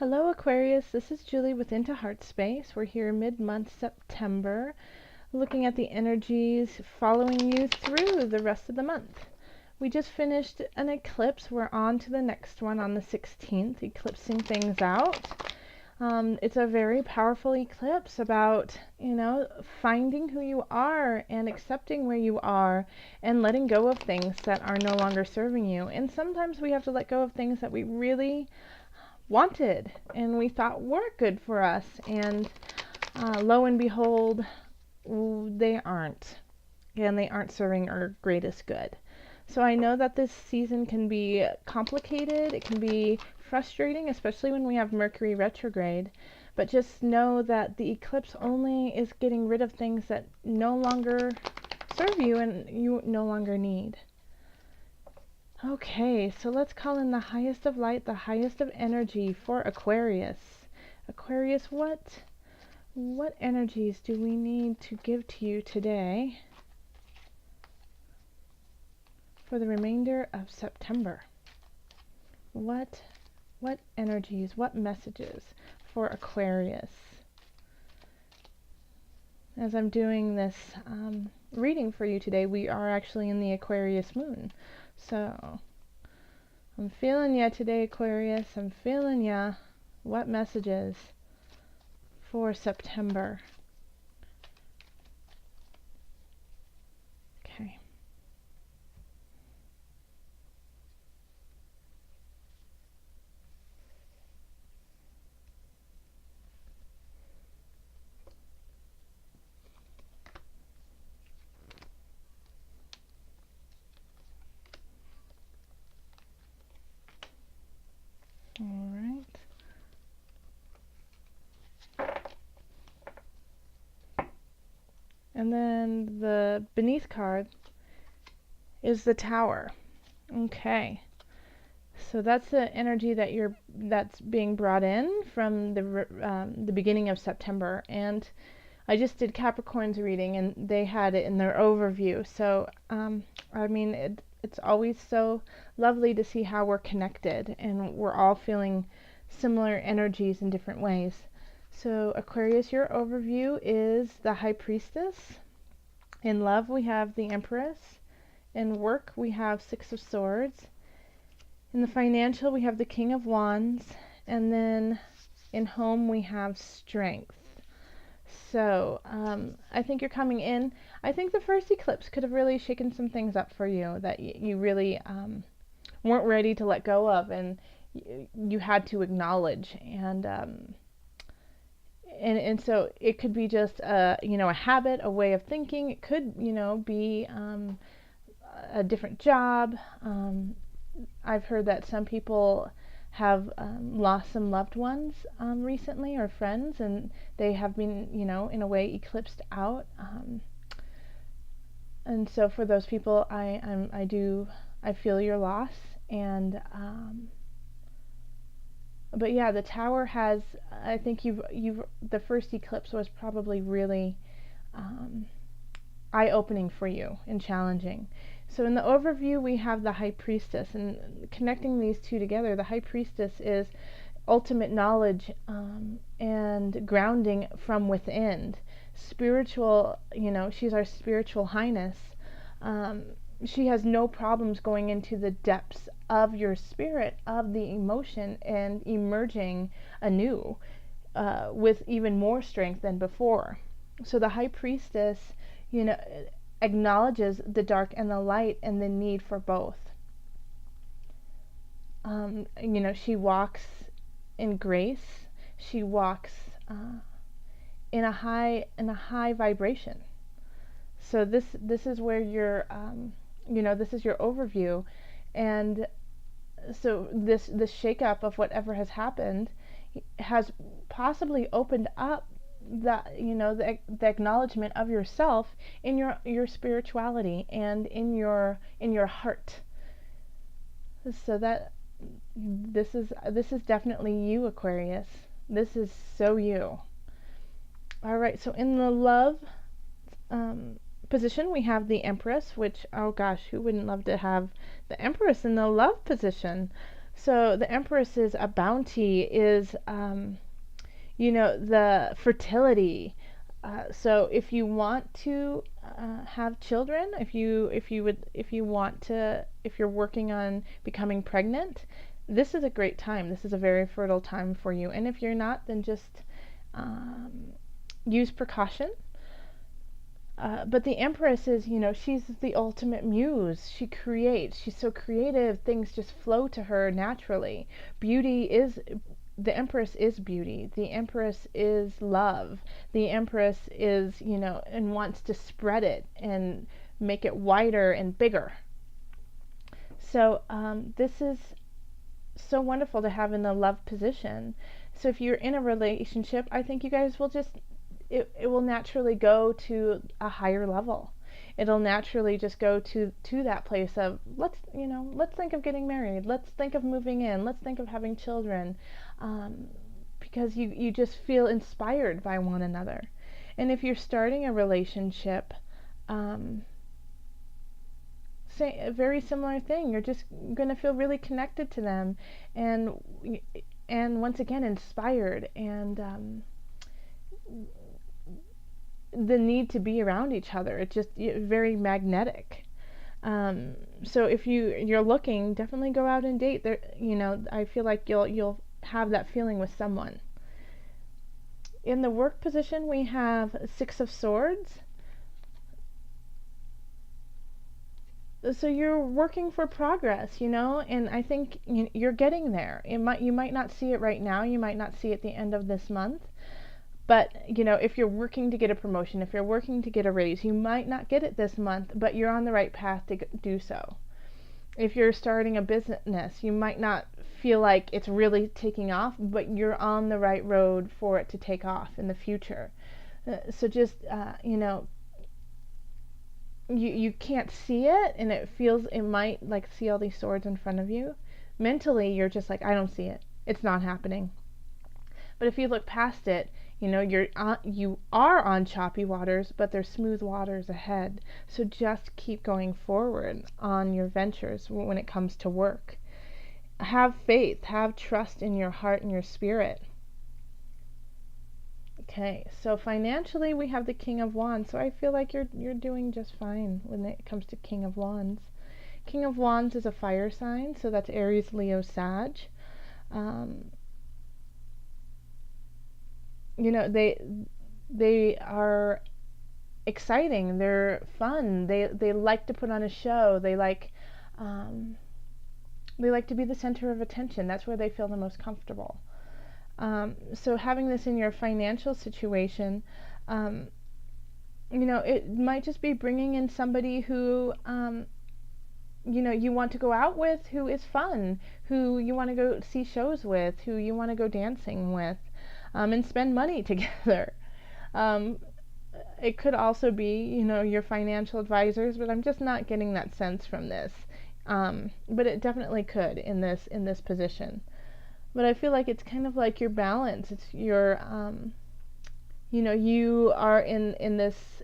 Hello Aquarius, this is Julie with Into Heartspace. We're here mid-month September, looking at the energies following you through the rest of the month. We just finished an eclipse. We're on to the next one on the 16th, eclipsing things out. It's a very powerful eclipse about, finding who you are and accepting where you are and letting go of things that are no longer serving you. And sometimes we have to let go of things that we really wanted and we thought were good for us, and lo and behold, they aren't, and they aren't serving our greatest good. So I know that this season can be complicated, it can be frustrating, especially when we have Mercury retrograde, but just know that the eclipse only is getting rid of things that no longer serve you and you no longer need. Okay, so let's call in the highest of light, the highest of energy for Aquarius. Aquarius, what energies do we need to give to you today for the remainder of September? What energies, what messages for Aquarius? As I'm doing this reading for you today, we are actually in the Aquarius moon. So, I'm feeling ya today, Aquarius. I'm feeling ya. What messages for September? Okay. All right. And then the beneath card is the Tower. Okay. So that's the energy that's being brought in from the beginning of September, and I just did Capricorn's reading, and they had it in their overview. So I mean, it's always so lovely to see how we're connected, and we're all feeling similar energies in different ways. So Aquarius, your overview is the High Priestess. In love, we have the Empress. In work, we have Six of Swords. In the financial, we have the King of Wands. And then in home, we have Strength. So I think you're coming in. I think the first eclipse could have really shaken some things up for you that you really weren't ready to let go of, and you had to acknowledge. And so it could be just a habit, a way of thinking. It could be a different job. I've heard that some people have lost some loved ones recently, or friends, and they have been, in a way eclipsed out. And so for those people, I feel your loss. And but yeah, the Tower has, I think the first eclipse was probably really eye-opening for you and challenging. So in the overview, we have the High Priestess, and connecting these two together, the High Priestess is ultimate knowledge and grounding from within. Spiritual, she's our spiritual highness. She has no problems going into the depths of your spirit, of the emotion, and emerging anew with even more strength than before. So the High Priestess, acknowledges the dark and the light and the need for both. She walks in grace. She walks in a high vibration. So this is where you're, this is your overview, and so this shakeup of whatever has happened has possibly opened up the acknowledgement of yourself in your spirituality and in your heart. So that this is definitely you, Aquarius. This is so you. All right, so in the love position, we have the Empress, which, oh gosh, who wouldn't love to have the Empress in the love position? So the Empress is a bounty, is the fertility. So if you want to have children, if you're working on becoming pregnant, this is a great time. This is a very fertile time for you. And if you're not, then just use precaution. But the Empress is, she's the ultimate muse. She creates. She's so creative. Things just flow to her naturally. The Empress is beauty. The Empress is love. The Empress is, and wants to spread it and make it wider and bigger. So this is so wonderful to have in the love position. So if you're in a relationship, I think you guys will just, it will naturally go to a higher level. It'll naturally just go to that place of let's think of getting married, let's think of moving in, let's think of having children, because you just feel inspired by one another. And if you're starting a relationship, say a very similar thing. You're just going to feel really connected to them, and once again inspired, and the need to be around each other. It's just very magnetic. So if you're looking, definitely go out and date. There, I feel like you'll have that feeling with someone. In the work position, we have Six of Swords. So you're working for progress, and I think you're getting there. You might not see it right now. You might not see it at the end of this month. But, if you're working to get a promotion, if you're working to get a raise, you might not get it this month, but you're on the right path to do so. If you're starting a business, you might not feel like it's really taking off, but you're on the right road for it to take off in the future. So just, you can't see it, and it might like see all these swords in front of you. Mentally, you're just like, I don't see it. It's not happening. But if you look past it, you are on choppy waters, but there's smooth waters ahead. So just keep going forward on your ventures when it comes to work. Have faith, have trust in your heart and your spirit. Okay, so financially we have the King of Wands. So I feel like you're doing just fine when it comes to King of Wands. King of Wands is a fire sign, so that's Aries, Leo, Sag. They are exciting. They're fun. They like to put on a show. They like to be the center of attention. That's where they feel the most comfortable. So having this in your financial situation, it might just be bringing in somebody who you want to go out with, who is fun, who you want to go see shows with, who you want to go dancing with. And spend money together. It could also be, your financial advisors, but I'm just not getting that sense from this. But it definitely could in this position. But I feel like it's kind of like your balance. It's your, you are in this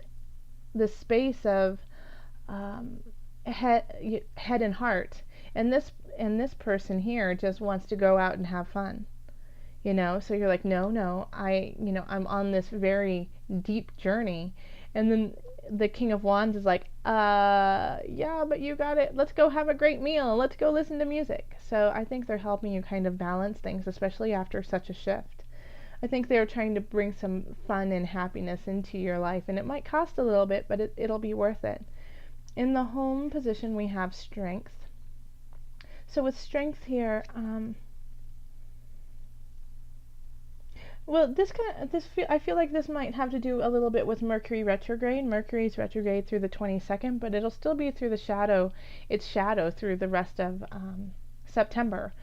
space of head and heart, and this person here just wants to go out and have fun. So you're like, no, I'm on this very deep journey. And then the King of Wands is like, yeah, but you got it. Let's go have a great meal. Let's go listen to music. So I think they're helping you kind of balance things, especially after such a shift. I think they're trying to bring some fun and happiness into your life, and it might cost a little bit, but it'll be worth it. In the home position, we have strength. So with strength here, well, I feel like this might have to do a little bit with Mercury retrograde. Mercury's retrograde through the 22nd, but it'll still be through its shadow through the rest of September.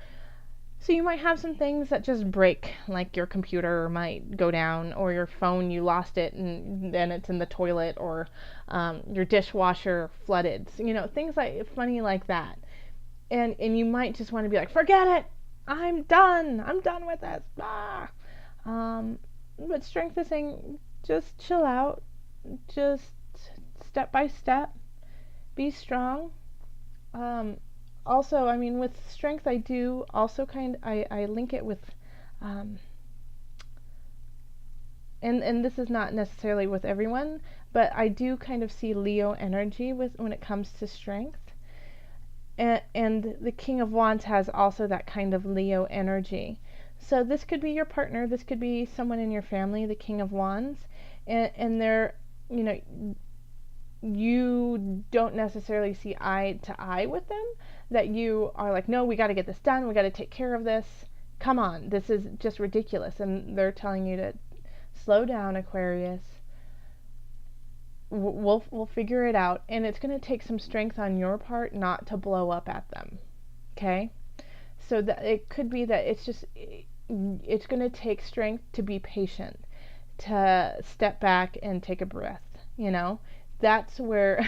So you might have some things that just break, like your computer might go down, or your phone, you lost it and then it's in the toilet, or your dishwasher flooded. So, things like funny like that. And you might just want to be like, forget it. I'm done with this. But strength is saying, just chill out, just step by step, be strong. also, I mean, with strength, I do also I link it with, and this is not necessarily with everyone, but I do kind of see Leo energy when it comes to strength. And the King of Wands has also that kind of Leo energy. So this could be your partner, this could be someone in your family, the King of Wands, and they're, you know, you don't necessarily see eye to eye with them, that you are like, no, we got to get this done, we got to take care of this, come on, this is just ridiculous. And they're telling you to slow down, Aquarius. We'll figure it out, and it's going to take some strength on your part not to blow up at them. Okay? So that it could be that it's going to take strength to be patient, to step back and take a breath, you know? That's where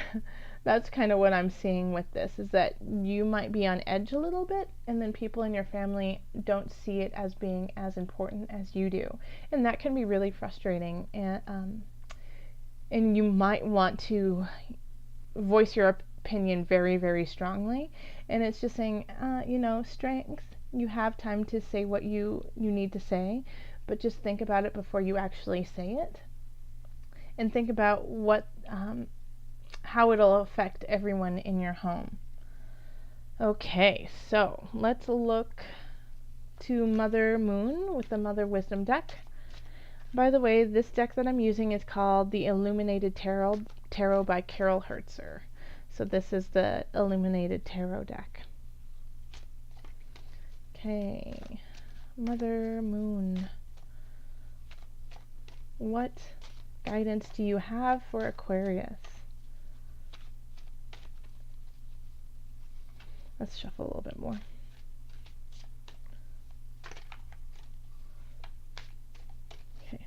that's kind of what I'm seeing with this, is that you might be on edge a little bit, and then people in your family don't see it as being as important as you do. And that can be really frustrating. And you might want to voice your opinion very, very strongly. And it's just saying, you know, strength, you have time to say what you need to say, but just think about it before you actually say it. And think about how it'll affect everyone in your home. Okay, so let's look to Mother Moon with the Mother Wisdom deck. By the way, this deck that I'm using is called the Illuminated Tarot by Carol Herzer. So this is the Illuminated Tarot deck. Okay, Mother Moon. What guidance do you have for Aquarius? Let's shuffle a little bit more. Okay.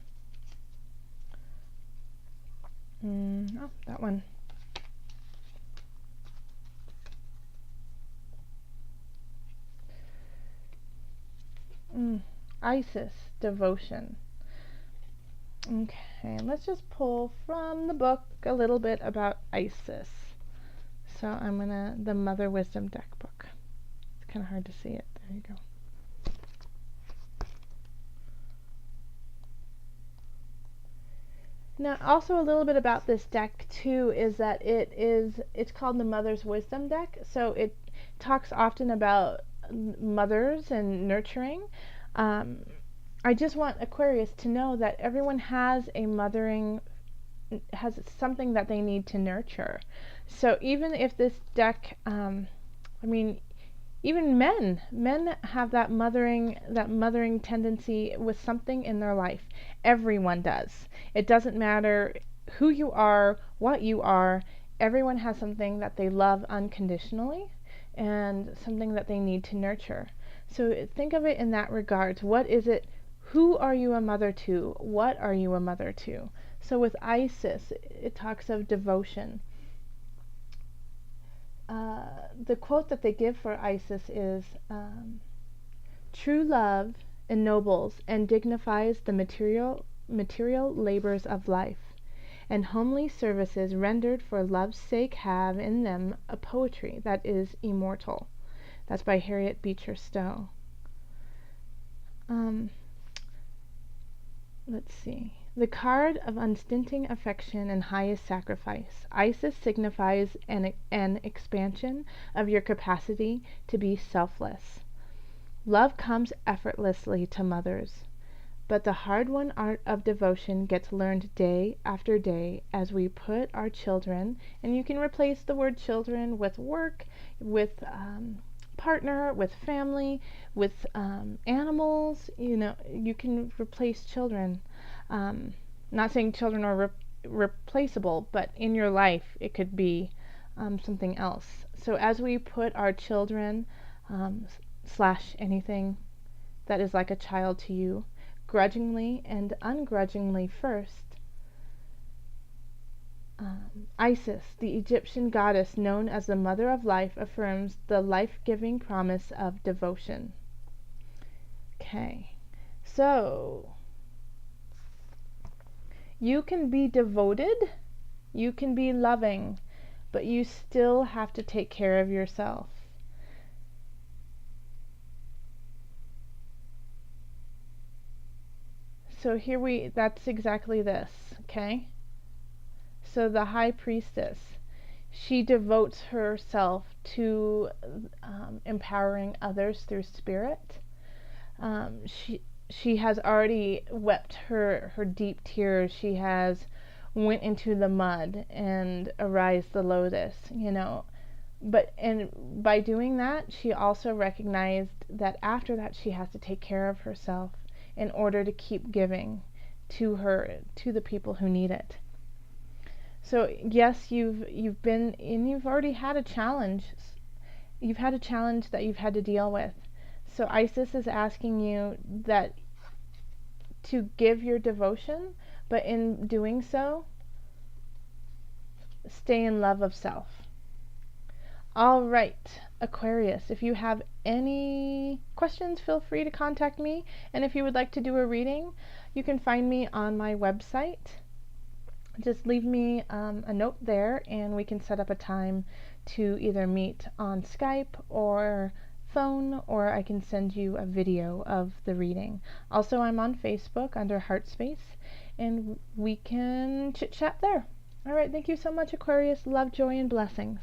Oh, that one. Isis, devotion. Okay, let's just pull from the book a little bit about Isis. So I'm gonna, the Mother Wisdom deck book. It's kind of hard to see it. There you go. Now, also a little bit about this deck too is that it's called the Mother's Wisdom deck. So it talks often about mothers and nurturing. I just want Aquarius to know that everyone has has something that they need to nurture. So even if this deck, I mean, even men have that mothering tendency with something in their life. Everyone does. It doesn't matter who you are, what you are. Everyone has something that they love unconditionally and something that they need to nurture. So think of it in that regard. What is it? Who are you a mother to? What are you a mother to? So with Isis, it talks of devotion. The quote that they give for Isis is, true love ennobles and dignifies the material labors of life, and homely services rendered for love's sake have in them a poetry that is immortal. That's by Harriet Beecher Stowe. Let's see. The card of unstinting affection and highest sacrifice. Isis signifies an expansion of your capacity to be selfless. Love comes effortlessly to mothers, but the hard-won art of devotion gets learned day after day as we put our children, and you can replace the word children with work, with partner, with family, with animals. You know, you can replace children. Not saying children are replaceable, but in your life it could be something else. So as we put our children slash anything that is like a child to you, grudgingly and ungrudgingly first, Isis, the Egyptian goddess known as the Mother of Life, affirms the life-giving promise of devotion. Okay, so you can be devoted, you can be loving, but you still have to take care of yourself. So that's exactly this, okay? So the High Priestess, she devotes herself to empowering others through spirit. She has already wept her deep tears. She has went into the mud and arised the lotus, and by doing that, she also recognized that after that she has to take care of herself in order to keep giving to the people who need it. So yes, you've already had a challenge. You've had a challenge that you've had to deal with. So Isis is asking you that to give your devotion, but in doing so, stay in love of self. All right, Aquarius, if you have any questions, feel free to contact me. And if you would like to do a reading, you can find me on my website. Just leave me a note there and we can set up a time to either meet on Skype or phone, or I can send you a video of the reading. Also, I'm on Facebook under Heartspace, and we can chit chat there. All right, thank you so much, Aquarius. Love, joy, and blessings.